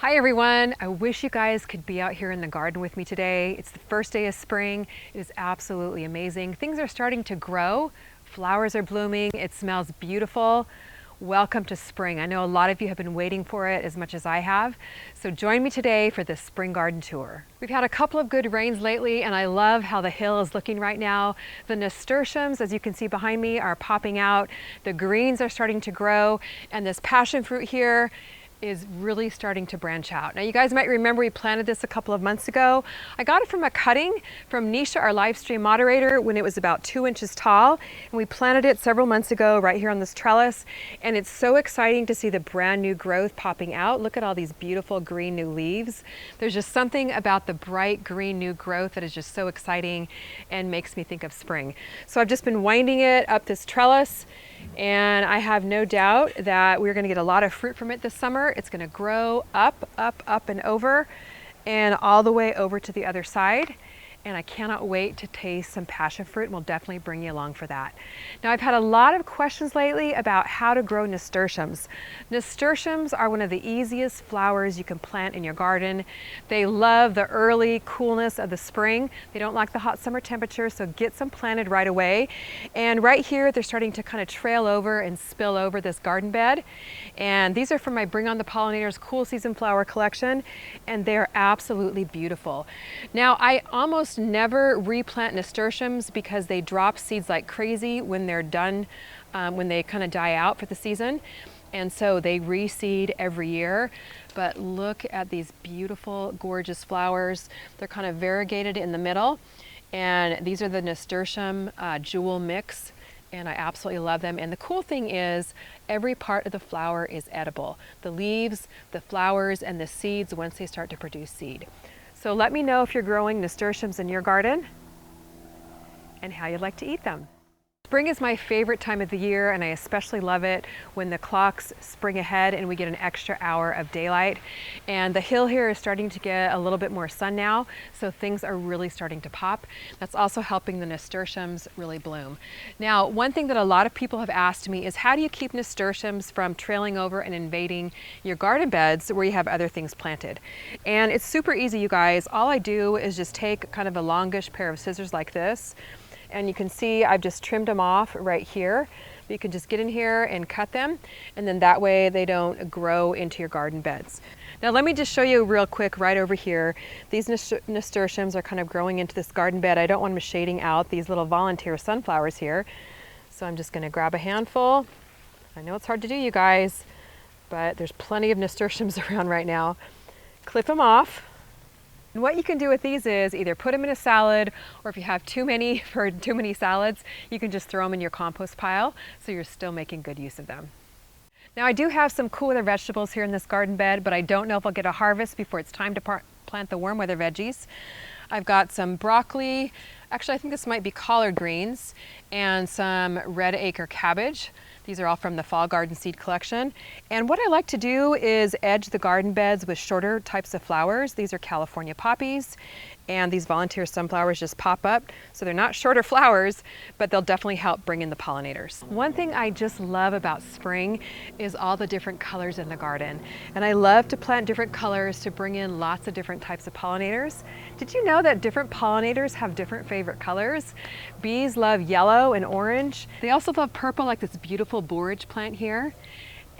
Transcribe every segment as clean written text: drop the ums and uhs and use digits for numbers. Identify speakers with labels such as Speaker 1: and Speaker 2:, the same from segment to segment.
Speaker 1: Hi everyone, I wish you guys could be out here in the garden with me today. It's the first day of spring. It is absolutely amazing. Things are starting to grow. Flowers are blooming. It smells beautiful. Welcome to spring. I know a lot of you have been waiting for it as much as I have. So join me today for this spring garden tour. We've had a couple of good rains lately and I love how the hill is looking right now. The nasturtiums, as you can see behind me, are popping out. The greens are starting to grow, and this passion fruit here is really starting to branch out. Now you guys might remember we planted this a couple of months ago. I got it from a cutting from Nisha, our live stream moderator, when it was about 2 inches tall, and we planted it several months ago right here on this trellis, and it's so exciting to see the brand new growth popping out. Look at all these beautiful green new leaves. There's just something about the bright green new growth that is just so exciting and makes me think of spring. So I've just been winding it up this trellis, and I have no doubt that we're going to get a lot of fruit from it this summer. It's going to grow up, up, up and over, and all the way over to the other side. And I cannot wait to taste some passion fruit, and we'll definitely bring you along for that. Now, I've had a lot of questions lately about how to grow nasturtiums. Nasturtiums are one of the easiest flowers you can plant in your garden. They love the early coolness of the spring. They don't like the hot summer temperatures, so get some planted right away. And right here, they're starting to kind of trail over and spill over this garden bed. And these are from my Bring on the Pollinators Cool Season Flower Collection, and they're absolutely beautiful. Now, I almost never replant nasturtiums because they drop seeds like crazy when they're done, when they kind of die out for the season. And so they reseed every year. But look at these beautiful, gorgeous flowers. They're kind of variegated in the middle. And these are the nasturtium jewel mix. And I absolutely love them. And the cool thing is every part of the flower is edible. The leaves, the flowers, and the seeds once they start to produce seed. So let me know if you're growing nasturtiums in your garden and how you'd like to eat them. Spring is my favorite time of the year, and I especially love it when the clocks spring ahead and we get an extra hour of daylight. And the hill here is starting to get a little bit more sun now, so things are really starting to pop. That's also helping the nasturtiums really bloom. Now, one thing that a lot of people have asked me is how do you keep nasturtiums from trailing over and invading your garden beds where you have other things planted? And it's super easy, you guys. All I do is just take kind of a longish pair of scissors like this, and you can see I've just trimmed them off right here. You can just get in here and cut them, and then that way they don't grow into your garden beds. Now let me just show you real quick right over here. These nasturtiums are kind of growing into this garden bed. I don't want them shading out these little volunteer sunflowers here. So I'm just gonna grab a handful. I know it's hard to do, you guys, but there's plenty of nasturtiums around right now. Clip them off. And what you can do with these is either put them in a salad, or if you have too many for too many salads, you can just throw them in your compost pile, so you're still making good use of them. Now I do have some cool weather vegetables here in this garden bed, but I don't know if I'll get a harvest before it's time to plant the warm weather veggies. I've got some broccoli, actually I think this might be collard greens, and some red acre cabbage. These are all from the Fall Garden Seed Collection. And what I like to do is edge the garden beds with shorter types of flowers. These are California poppies, and these volunteer sunflowers just pop up. So they're not shorter flowers, but they'll definitely help bring in the pollinators. One thing I just love about spring is all the different colors in the garden. And I love to plant different colors to bring in lots of different types of pollinators. Did you know that different pollinators have different favorite colors? Bees love yellow and orange. They also love purple, like this beautiful borage plant here.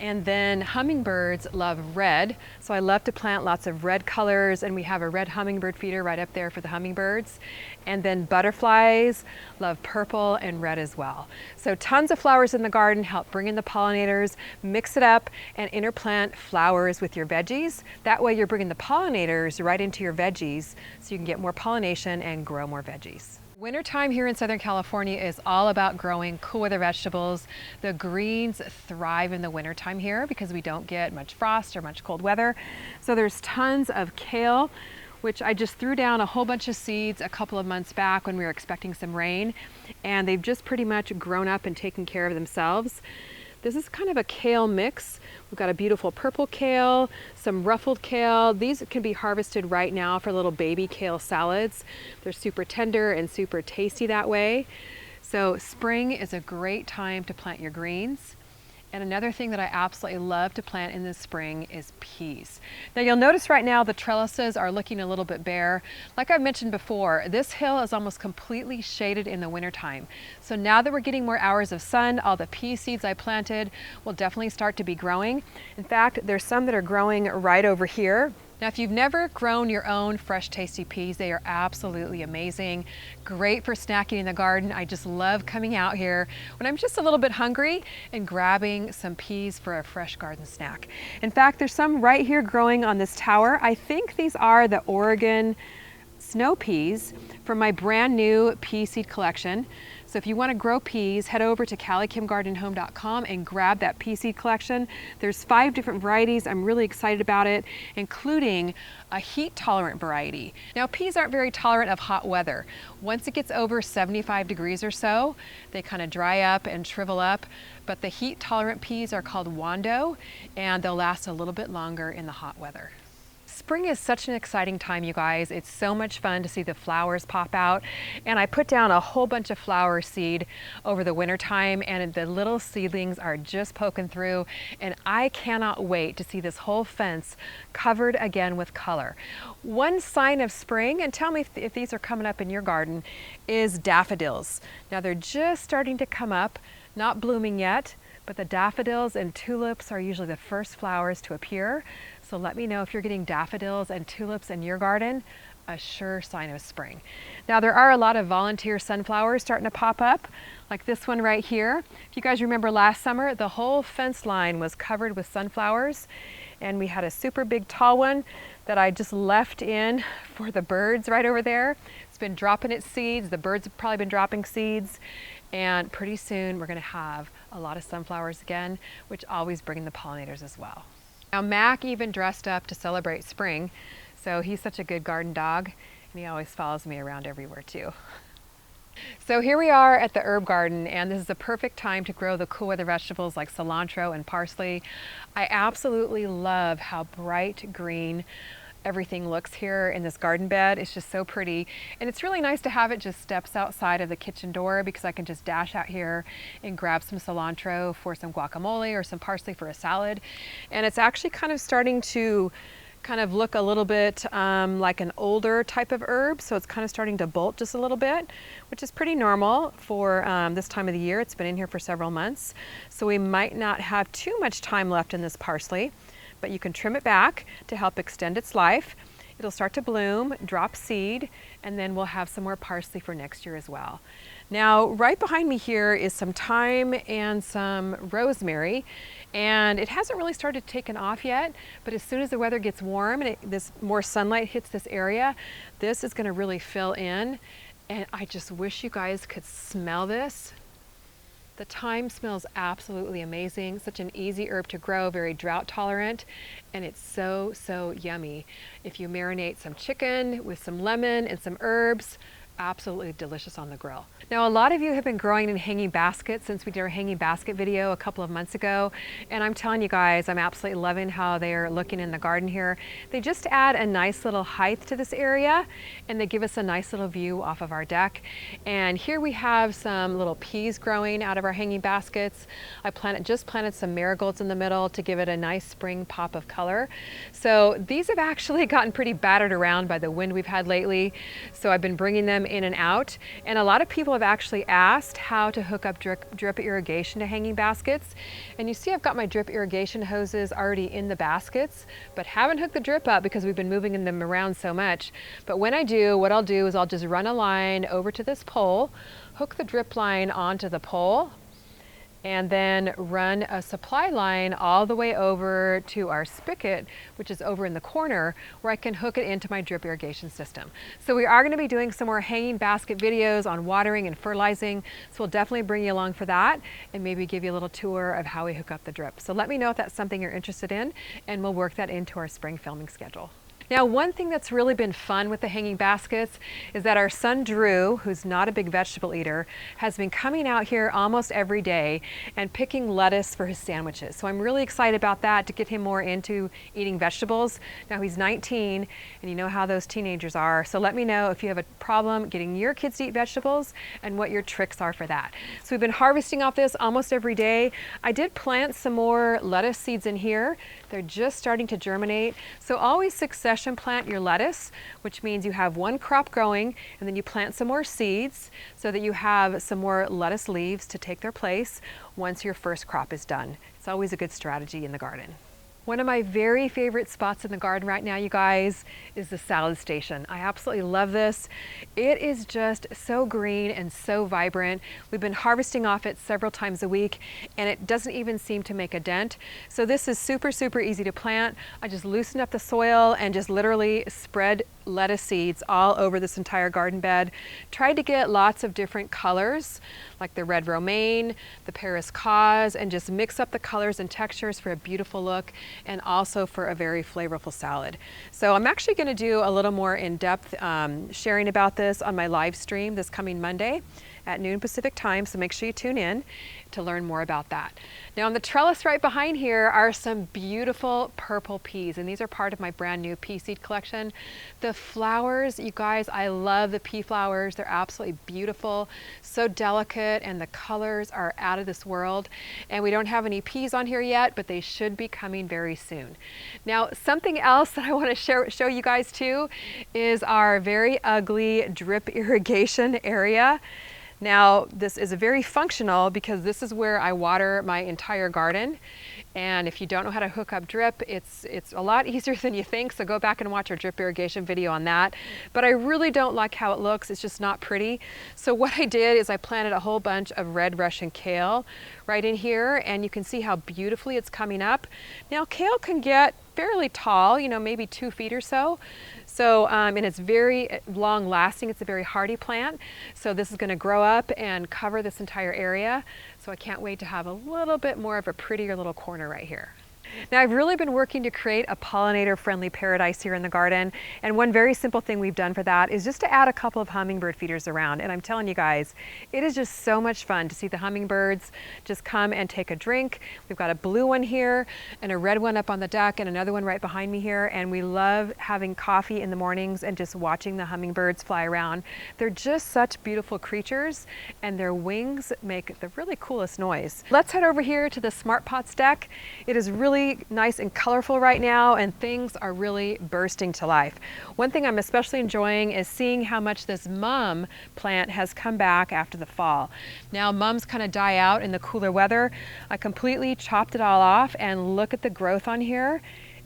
Speaker 1: And then hummingbirds love red, so I love to plant lots of red colors, and we have a red hummingbird feeder right up there for the hummingbirds. And then butterflies love purple and red as well. So tons of flowers in the garden help bring in the pollinators. Mix it up and interplant flowers with your veggies. That way you're bringing the pollinators right into your veggies, so you can get more pollination and grow more veggies. Wintertime here in Southern California is all about growing cool weather vegetables. The greens thrive in the wintertime here because we don't get much frost or much cold weather. So there's tons of kale, which I just threw down a whole bunch of seeds a couple of months back when we were expecting some rain, and they've just pretty much grown up and taken care of themselves. This is kind of a kale mix. We've got a beautiful purple kale, some ruffled kale. These can be harvested right now for little baby kale salads. They're super tender and super tasty that way. So spring is a great time to plant your greens. And another thing that I absolutely love to plant in the spring is peas. Now you'll notice right now the trellises are looking a little bit bare. Like I mentioned before, this hill is almost completely shaded in the wintertime. So now that we're getting more hours of sun, all the pea seeds I planted will definitely start to be growing. In fact, there's some that are growing right over here. Now, if you've never grown your own fresh, tasty peas, they are absolutely amazing. Great for snacking in the garden. I just love coming out here when I'm just a little bit hungry and grabbing some peas for a fresh garden snack. In fact, there's some right here growing on this tower. I think these are the Oregon snow peas from my brand new pea seed collection. So if you want to grow peas, head over to CallieKimGardenHome.com and grab that pea seed collection. There's 5 different varieties. I'm really excited about it, including a heat tolerant variety. Now, peas aren't very tolerant of hot weather. Once it gets over 75 degrees or so, they kind of dry up and shrivel up. But the heat tolerant peas are called Wando, and they'll last a little bit longer in the hot weather. Spring is such an exciting time, you guys. It's so much fun to see the flowers pop out. And I put down a whole bunch of flower seed over the winter time, and the little seedlings are just poking through. And I cannot wait to see this whole fence covered again with color. One sign of spring, and tell me if these are coming up in your garden, is daffodils. Now they're just starting to come up, not blooming yet, but the daffodils and tulips are usually the first flowers to appear. So let me know if you're getting daffodils and tulips in your garden, a sure sign of spring. Now there are a lot of volunteer sunflowers starting to pop up, like this one right here. If you guys remember last summer, the whole fence line was covered with sunflowers, and we had a super big tall one that I just left in for the birds right over there. It's been dropping its seeds. The birds have probably been dropping seeds. And pretty soon we're going to have a lot of sunflowers again, which always bring the pollinators as well. Now Mac even dressed up to celebrate spring, so he's such a good garden dog, and he always follows me around everywhere too. So here we are at the herb garden, and this is the perfect time to grow the cool weather vegetables like cilantro and parsley. I absolutely love how bright green everything looks here in this garden bed. It's just so pretty, and it's really nice to have it just steps outside of the kitchen door, because I can just dash out here and grab some cilantro for some guacamole or some parsley for a salad. And it's actually kind of starting to look a little bit like an older type of herb, so it's kind of starting to bolt just a little bit, which is pretty normal for this time of the year. It's been in here for several months, so we might not have too much time left in this parsley, but you can trim it back to help extend its life. It'll start to bloom, drop seed, and then we'll have some more parsley for next year as well. Now, right behind me here is some thyme and some rosemary, and it hasn't really started taking off yet, but as soon as the weather gets warm and this more sunlight hits this area, this is gonna really fill in, and I just wish you guys could smell this. The thyme smells absolutely amazing. Such an easy herb to grow, very drought tolerant, and it's so, so yummy. If you marinate some chicken with some lemon and some herbs, absolutely delicious on the grill. Now, a lot of you have been growing in hanging baskets since we did our hanging basket video a couple of months ago, and I'm telling you guys, I'm absolutely loving how they're looking in the garden here. They just add a nice little height to this area, and they give us a nice little view off of our deck. And here we have some little peas growing out of our hanging baskets. I just planted some marigolds in the middle to give it a nice spring pop of color. So these have actually gotten pretty battered around by the wind we've had lately, so I've been bringing them in and out, and a lot of people have actually asked how to hook up drip irrigation to hanging baskets. And you see I've got my drip irrigation hoses already in the baskets, but haven't hooked the drip up because we've been moving them around so much. But when I do, what I'll do is I'll just run a line over to this pole, hook the drip line onto the pole, and then run a supply line all the way over to our spigot, which is over in the corner, where I can hook it into my drip irrigation system. So we are going to be doing some more hanging basket videos on watering and fertilizing, so we'll definitely bring you along for that and maybe give you a little tour of how we hook up the drip. So let me know if that's something you're interested in, and we'll work that into our spring filming schedule. Now, one thing that's really been fun with the hanging baskets is that our son Drew, who's not a big vegetable eater, has been coming out here almost every day and picking lettuce for his sandwiches. So I'm really excited about that, to get him more into eating vegetables. Now he's 19, and you know how those teenagers are. So let me know if you have a problem getting your kids to eat vegetables and what your tricks are for that. So we've been harvesting off this almost every day. I did plant some more lettuce seeds in here. They're just starting to germinate. So always succession plant your lettuce, which means you have one crop growing and then you plant some more seeds so that you have some more lettuce leaves to take their place once your first crop is done. It's always a good strategy in the garden. One of my very favorite spots in the garden right now, you guys, is the salad station. I absolutely love this. It is just so green and so vibrant. We've been harvesting off it several times a week, and it doesn't even seem to make a dent. So this is super, super easy to plant. I just loosen up the soil and just literally spread lettuce seeds all over this entire garden bed. Tried to get lots of different colors, like the red romaine, the Paris cause, and just mix up the colors and textures for a beautiful look, and also for a very flavorful salad. So I'm actually going to do a little more in-depth sharing about this on my live stream this coming Monday at noon Pacific time, so make sure you tune in to learn more about that. Now on the trellis right behind here are some beautiful purple peas, and these are part of my brand new pea seed collection. The flowers, you guys, I love the pea flowers. They're absolutely beautiful, so delicate, and the colors are out of this world. And we don't have any peas on here yet, but they should be coming very soon. Now, something else that I want to show you guys too is our very ugly drip irrigation area. Now, this is very functional because this is where I water my entire garden. And if you don't know how to hook up drip, it's a lot easier than you think. So go back and watch our drip irrigation video on that. But I really don't like how it looks. It's just not pretty. So what I did is I planted a whole bunch of red Russian kale right in here, and you can see how beautifully it's coming up. Now, kale can get fairly tall, you know, maybe 2 feet or so. So, and it's very long lasting. It's a very hardy plant. So this is going to grow up and cover this entire area. So I can't wait to have a little bit more of a prettier little corner right here. Now, I've really been working to create a pollinator-friendly paradise here in the garden, and one very simple thing we've done for that is just to add a couple of hummingbird feeders around. And I'm telling you guys, it is just so much fun to see the hummingbirds just come and take a drink. We've got a blue one here and a red one up on the deck and another one right behind me here, and we love having coffee in the mornings and just watching the hummingbirds fly around. They're just such beautiful creatures, and their wings make the really coolest noise. Let's head over here to the Smart Pots deck. It is really nice and colorful right now, and things are really bursting to life. One thing I'm especially enjoying is seeing how much this mum plant has come back after the fall. Now, mums kind of die out in the cooler weather. I completely chopped it all off, and look at the growth on here.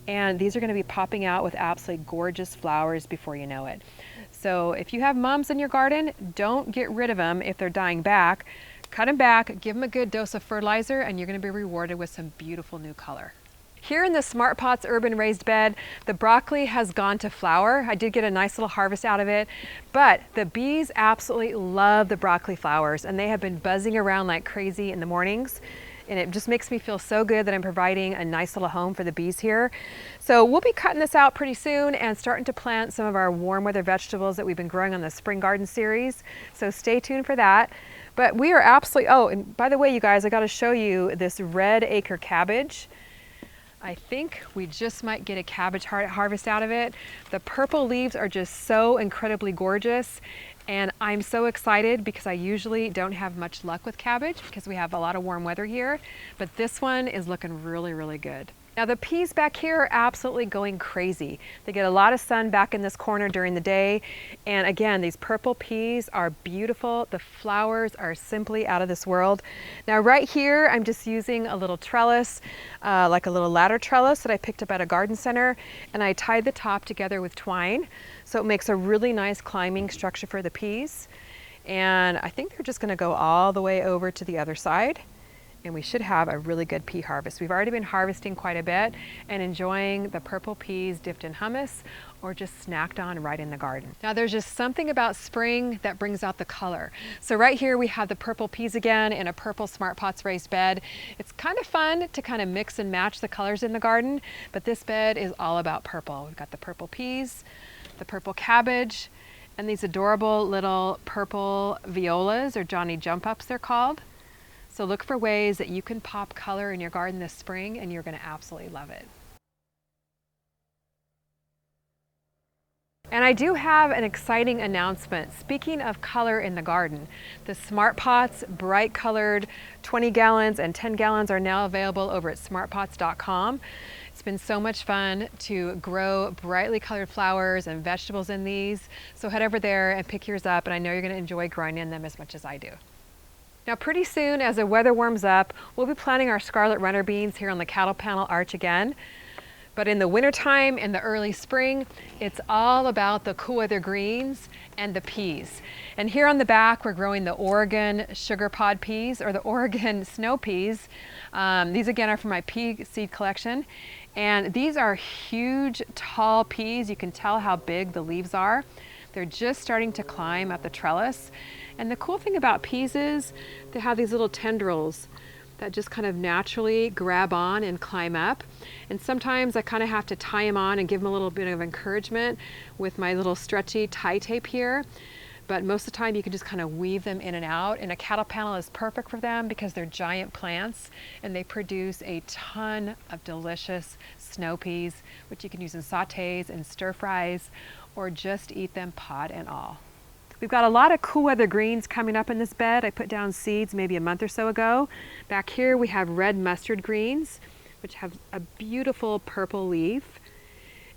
Speaker 1: And these are going to be popping out with absolutely gorgeous flowers before you know it. So if you have mums in your garden, don't get rid of them if they're dying back. Cut them back, give them a good dose of fertilizer, and you're going to be rewarded with some beautiful new color. Here in the Smart Pots urban raised bed, the broccoli has gone to flower. I did get a nice little harvest out of it, but the bees absolutely love the broccoli flowers, and they have been buzzing around like crazy in the mornings. And it just makes me feel so good that I'm providing a nice little home for the bees here. So we'll be cutting this out pretty soon and starting to plant some of our warm weather vegetables that we've been growing on the Spring Garden series. So stay tuned for that. But we are absolutely, oh, and by the way, you guys, I got to show you this red acre cabbage. I think we just might get a cabbage harvest out of it. The purple leaves are just so incredibly gorgeous. And I'm so excited because I usually don't have much luck with cabbage because we have a lot of warm weather here. But this one is looking really, really good. Now the peas back here are absolutely going crazy. They get a lot of sun back in this corner during the day. And again, these purple peas are beautiful. The flowers are simply out of this world. Now right here, I'm just using a little trellis, like a little ladder trellis that I picked up at a garden center. And I tied the top together with twine. So it makes a really nice climbing structure for the peas. And I think they're just gonna go all the way over to the other side. and we should have a really good pea harvest. We've already been harvesting quite a bit and enjoying the purple peas dipped in hummus or just snacked on right in the garden. Now there's just something about spring that brings out the color. So right here we have the purple peas again in a purple Smart Pots raised bed. It's kind of fun to kind of mix and match the colors in the garden, but this bed is all about purple. We've got the purple peas, the purple cabbage, and these adorable little purple violas, or Johnny Jump Ups they're called. So look for ways that you can pop color in your garden this spring and you're going to absolutely love it. And I do have an exciting announcement. Speaking of color in the garden, the Smart Pots bright colored 20 gallons and 10 gallons are now available over at smartpots.com. It's been so much fun to grow brightly colored flowers and vegetables in these. So head over there and pick yours up, and I know you're going to enjoy growing in them as much as I do. Now pretty soon, as the weather warms up, we'll be planting our scarlet runner beans here on the cattle panel arch again. But in the wintertime and the early spring, it's all about the cool weather greens and the peas. And here on the back, we're growing the Oregon sugar pod peas, or the Oregon snow peas. These again are from my pea seed collection. And these are huge, tall peas. You can tell how big the leaves are. They're just starting to climb up the trellis. And the cool thing about peas is they have these little tendrils that just kind of naturally grab on and climb up. And sometimes I kind of have to tie them on and give them a little bit of encouragement with my little stretchy tie tape here. But most of the time you can just kind of weave them in and out. And a cattle panel is perfect for them because they're giant plants and they produce a ton of delicious snow peas, which you can use in sautés and stir fries or just eat them pod and all. We've got a lot of cool weather greens coming up in this bed. I put down seeds maybe a month or so ago. Back here we have red mustard greens, which have a beautiful purple leaf.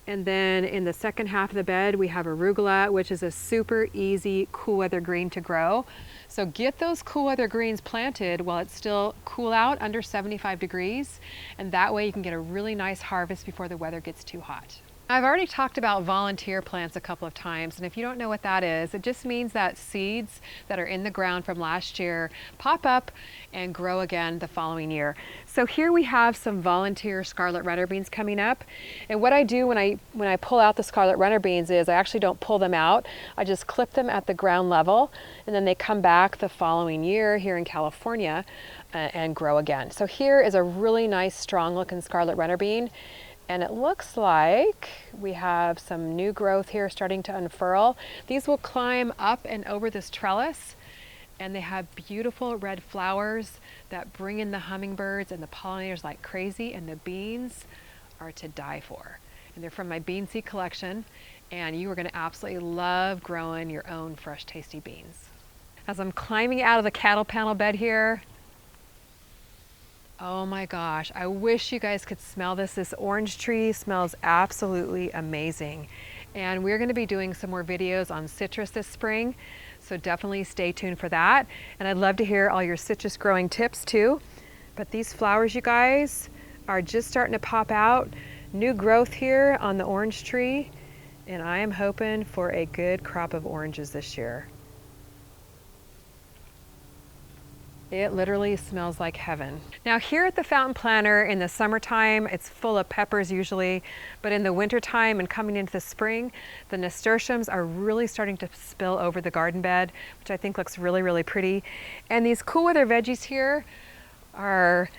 Speaker 1: And then in the second half of the bed, we have arugula, which is a super easy cool weather green to grow. So get those cool weather greens planted while it's still cool out, under 75 degrees. And that way you can get a really nice harvest before the weather gets too hot. I've already talked about volunteer plants a couple of times, and if you don't know what that is, it just means that seeds that are in the ground from last year pop up and grow again the following year. So here we have some volunteer scarlet runner beans coming up, and what I do when I pull out the scarlet runner beans is I actually don't pull them out. I just clip them at the ground level, and then they come back the following year here in California and grow again. So here is a really nice strong looking scarlet runner bean. And it looks like we have some new growth here starting to unfurl. These will climb up and over this trellis, and they have beautiful red flowers that bring in the hummingbirds and the pollinators like crazy, and the beans are to die for. And they're from my bean seed collection, and you are going to absolutely love growing your own fresh, tasty beans. As I'm climbing out of the cattle panel bed here, oh my gosh, I wish you guys could smell this. This orange tree smells absolutely amazing. And we're going to be doing some more videos on citrus this spring, so definitely stay tuned for that. And I'd love to hear all your citrus growing tips too. But these flowers, you guys, are just starting to pop out. New growth here on the orange tree, and I am hoping for a good crop of oranges this year. It literally smells like heaven. Now here at the fountain planter in the summertime, it's full of peppers usually, but in the wintertime and coming into the spring, the nasturtiums are really starting to spill over the garden bed, which I think looks really, really pretty. And these cool weather veggies here are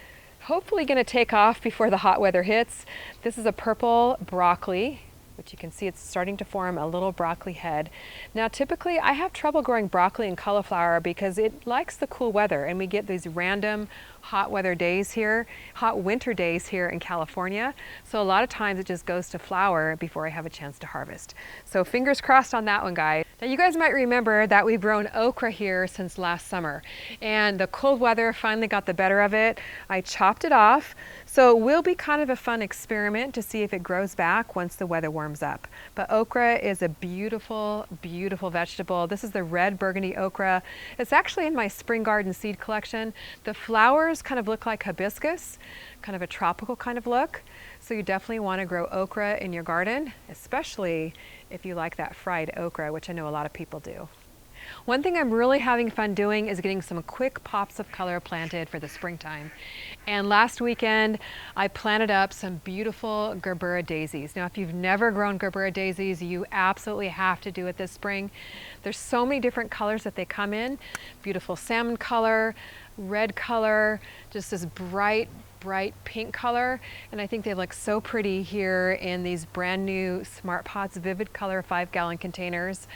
Speaker 1: hopefully gonna take off before the hot weather hits. This is a purple broccoli, which you can see it's starting to form a little broccoli head. Now typically I have trouble growing broccoli and cauliflower because it likes the cool weather, and we get these random hot weather days here, hot winter days here in California. So a lot of times it just goes to flower before I have a chance to harvest. So fingers crossed on that one, guys. Now you guys might remember that we've grown okra here since last summer, and the cold weather finally got the better of it. I chopped it off. So it will be kind of a fun experiment to see if it grows back once the weather warms up. But okra is a beautiful, beautiful vegetable. This is the red burgundy okra. It's actually in my spring garden seed collection. The flowers kind of look like hibiscus, kind of a tropical kind of look. So you definitely want to grow okra in your garden, especially if you like that fried okra, which I know a lot of people do. One thing I'm really having fun doing is getting some quick pops of color planted for the springtime. And last weekend, I planted up some beautiful Gerbera daisies. Now, if you've never grown Gerbera daisies, you absolutely have to do it this spring. There's so many different colors that they come in. Beautiful salmon color, red color, just this bright pink color. And I think they look so pretty here in these brand new Smart Pots Vivid Color 5-gallon containers.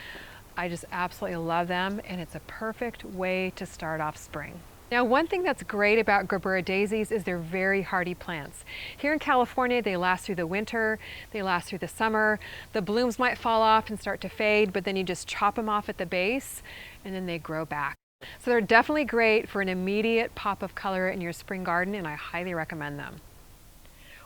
Speaker 1: I just absolutely love them, and it's a perfect way to start off spring. Now, one thing that's great about Gerbera daisies is they're very hardy plants. Here in California, they last through the winter, they last through the summer. The blooms might fall off and start to fade, but then you just chop them off at the base and then they grow back. So they're definitely great for an immediate pop of color in your spring garden, and I highly recommend them.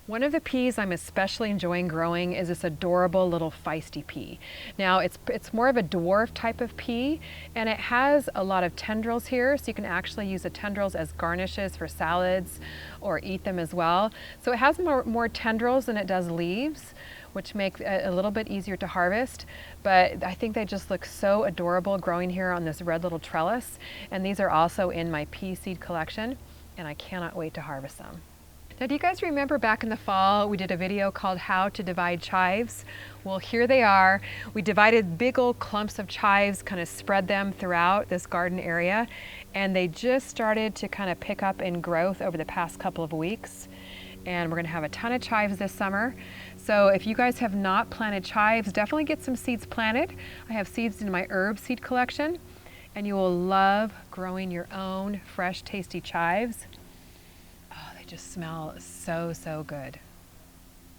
Speaker 1: One of the peas I'm especially enjoying growing is this adorable little feisty pea. Now it's more of a dwarf type of pea, and it has a lot of tendrils here, so you can actually use the tendrils as garnishes for salads or eat them as well. So it has more tendrils than it does leaves, which make it a little bit easier to harvest, but I think they just look so adorable growing here on this red little trellis, and these are also in my pea seed collection, and I cannot wait to harvest them. Now, do you guys remember back in the fall we did a video called How to Divide Chives? Well, here they are. We divided big old clumps of chives, kind of spread them throughout this garden area, and they just started to kind of pick up in growth over the past couple of weeks. And we're going to have a ton of chives this summer. So if you guys have not planted chives, definitely get some seeds planted. I have seeds in my herb seed collection, and you will love growing your own fresh, tasty chives. Just smell so good.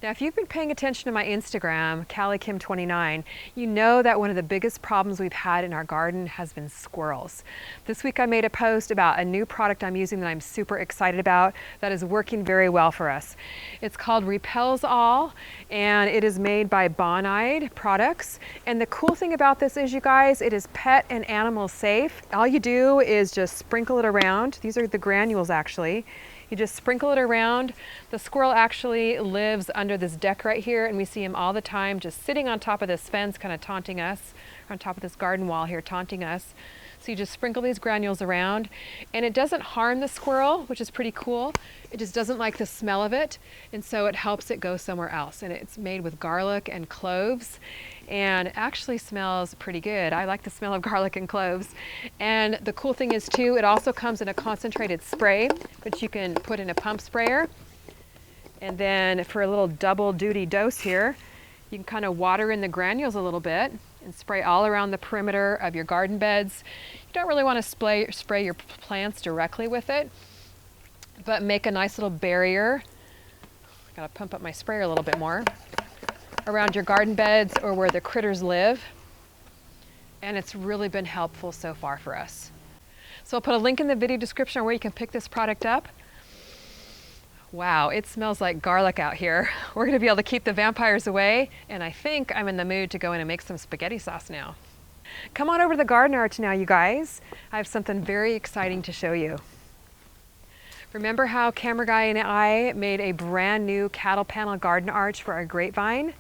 Speaker 1: Now, if you've been paying attention to my Instagram, CallieKim29, you know that one of the biggest problems we've had in our garden has been squirrels. This week I made a post about a new product I'm using that I'm super excited about that is working very well for us. It's called Repels All, and it is made by Bonide Products. And the cool thing about this is, you guys, it is pet and animal safe. All you do is just sprinkle it around. These are the granules, actually. You just sprinkle it around. The squirrel actually lives under this deck right here, and we see him all the time just sitting on top of this fence, kind of taunting us, on top of this garden wall here, taunting us. So you just sprinkle these granules around, and it doesn't harm the squirrel, which is pretty cool. It just doesn't like the smell of it, and so it helps it go somewhere else. And it's made with garlic and cloves, and it actually smells pretty good. I like the smell of garlic and cloves. And the cool thing is too, it also comes in a concentrated spray, which you can put in a pump sprayer. And then for a little double duty dose here, you can kind of water in the granules a little bit and spray all around the perimeter of your garden beds. You don't really want to spray your plants directly with it, but make a nice little barrier. Gotta pump up my sprayer a little bit more around your garden beds or where the critters live. And it's really been helpful so far for us. So I'll put a link in the video description where you can pick this product up. Wow, it smells like garlic out here. We're gonna be able to keep the vampires away, and I think I'm in the mood to go in and make some spaghetti sauce now. Come on over to the garden arch now, you guys. I have something very exciting to show you. Remember how Camera Guy and I made a brand new cattle panel garden arch for our grapevine?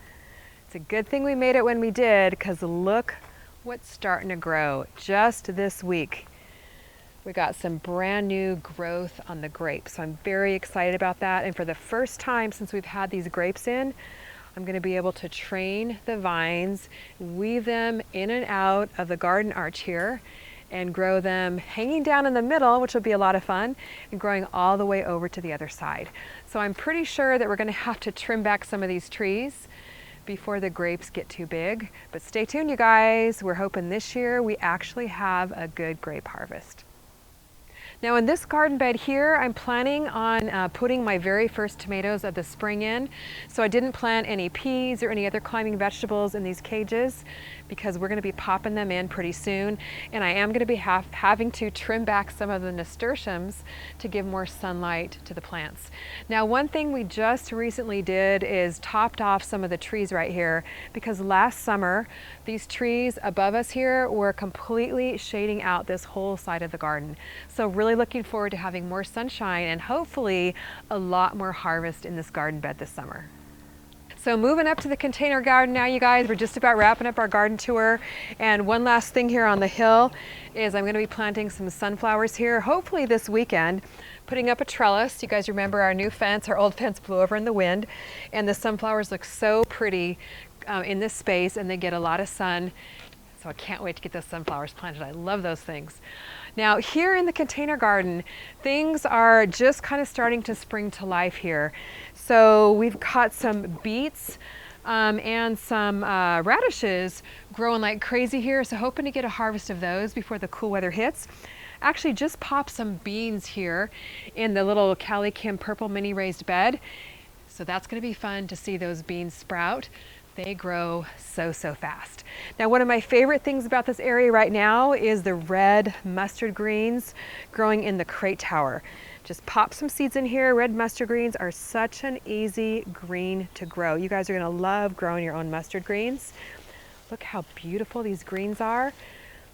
Speaker 1: It's a good thing we made it when we did, because look what's starting to grow just this week. We got some brand new growth on the grapes, so I'm very excited about that. And for the first time since we've had these grapes in, I'm going to be able to train the vines, weave them in and out of the garden arch here, and grow them hanging down in the middle, which will be a lot of fun, and growing all the way over to the other side. So I'm pretty sure that we're going to have to trim back some of these trees before the grapes get too big. But stay tuned, you guys. We're hoping this year we actually have a good grape harvest. Now in this garden bed here, I'm planning on putting my very first tomatoes of the spring in. So I didn't plant any peas or any other climbing vegetables in these cages because we're going to be popping them in pretty soon. And I am going to be having to trim back some of the nasturtiums to give more sunlight to the plants. Now one thing we just recently did is topped off some of the trees right here, because last summer these trees above us here were completely shading out this whole side of the garden. So really looking forward to having more sunshine and hopefully a lot more harvest in this garden bed this summer. So moving up to the container garden now, you guys, we're just about wrapping up our garden tour. And one last thing here on the hill is I'm gonna be planting some sunflowers here, hopefully this weekend, putting up a trellis. You guys remember our new fence, our old fence blew over in the wind, and the sunflowers look so pretty in this space, and they get a lot of sun. So I can't wait to get those sunflowers planted. I love those things. Now here in the container garden, things are just kind of starting to spring to life here. So we've got some beets and some radishes growing like crazy here. So hoping to get a harvest of those before the cool weather hits. Actually just popped some beans here in the little Cali Kim purple mini raised bed. So that's gonna be fun to see those beans sprout. They grow so fast. Now, one of my favorite things about this area right now is the red mustard greens growing in the crate tower. Just pop some seeds in here. Red mustard greens are such an easy green to grow. You guys are gonna love growing your own mustard greens. Look how beautiful these greens are.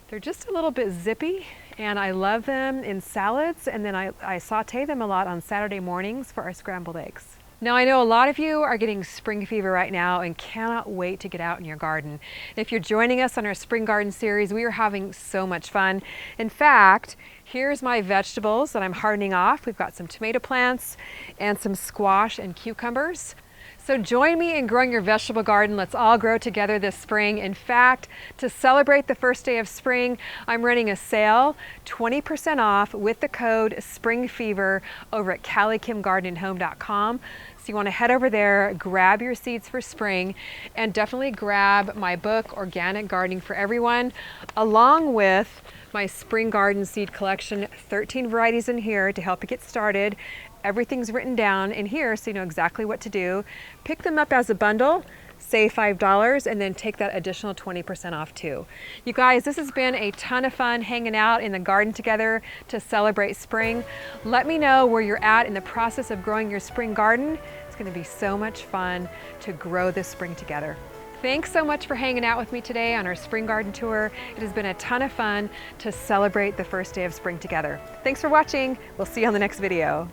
Speaker 1: They're just a little bit zippy, and I love them in salads, and then I saute them a lot on Saturday mornings for our scrambled eggs. Now I know a lot of you are getting spring fever right now and cannot wait to get out in your garden. If you're joining us on our spring garden series, we are having so much fun. In fact, here's my vegetables that I'm hardening off. We've got some tomato plants and some squash and cucumbers. So join me in growing your vegetable garden. Let's all grow together this spring. In fact, to celebrate the first day of spring, I'm running a sale, 20% off with the code SPRINGFEVER over at CaliKimGardenandHome.com. So you want to head over there, grab your seeds for spring, and definitely grab my book, Organic Gardening for Everyone, along with my spring garden seed collection, 13 varieties in here to help you get started. Everything's written down in here so you know exactly what to do. Pick them up as a bundle, save $5, and then take that additional 20% off too. You guys, this has been a ton of fun hanging out in the garden together to celebrate spring. Let me know where you're at in the process of growing your spring garden. It's gonna be so much fun to grow this spring together. Thanks so much for hanging out with me today on our spring garden tour. It has been a ton of fun to celebrate the first day of spring together. Thanks for watching. We'll see you on the next video.